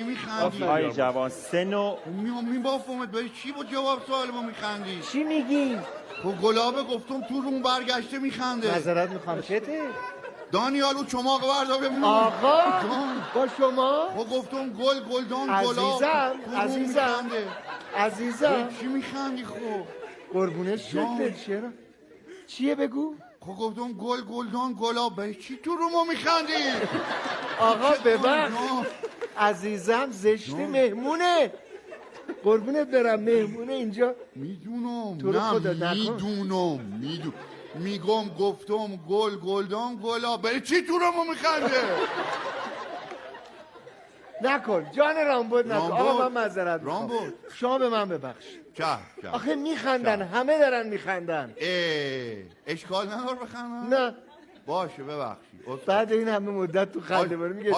میخندی؟ آقای جوان سنو میبافمت برای چی با جواب سوال ما میخندی؟ چی میگی؟ خب گلابه گفتم تو روم برگشته میخنده. معذرت میخوام چته؟ دانیال او چماق بردا ببینم. آقا جان. با شما؟ خب گفتم گلدان گلاب عزیزم چی میخندی خب؟ قربونه شکلت چرا؟ چیه بگو؟ خب گفتم گلدان گلاب برای چی تو روم میخندی؟ آقا ببخش عزیزم زشته مهمونه قربونت برم مهمونه اینجا. میدونم تو رو خدا نکن. میدونم میگم گفتم گلدان گلاب برای چی تو روم میخنده؟ نکن جان رامبد نکن. آقا من معذرت میخوام رامبد شما به من ببخش. آخه میخندن همه دارن میخندن. اشکال نداره بخندن؟ نه باشه ببخشید بعد این همه مدت تو خنده باره میگه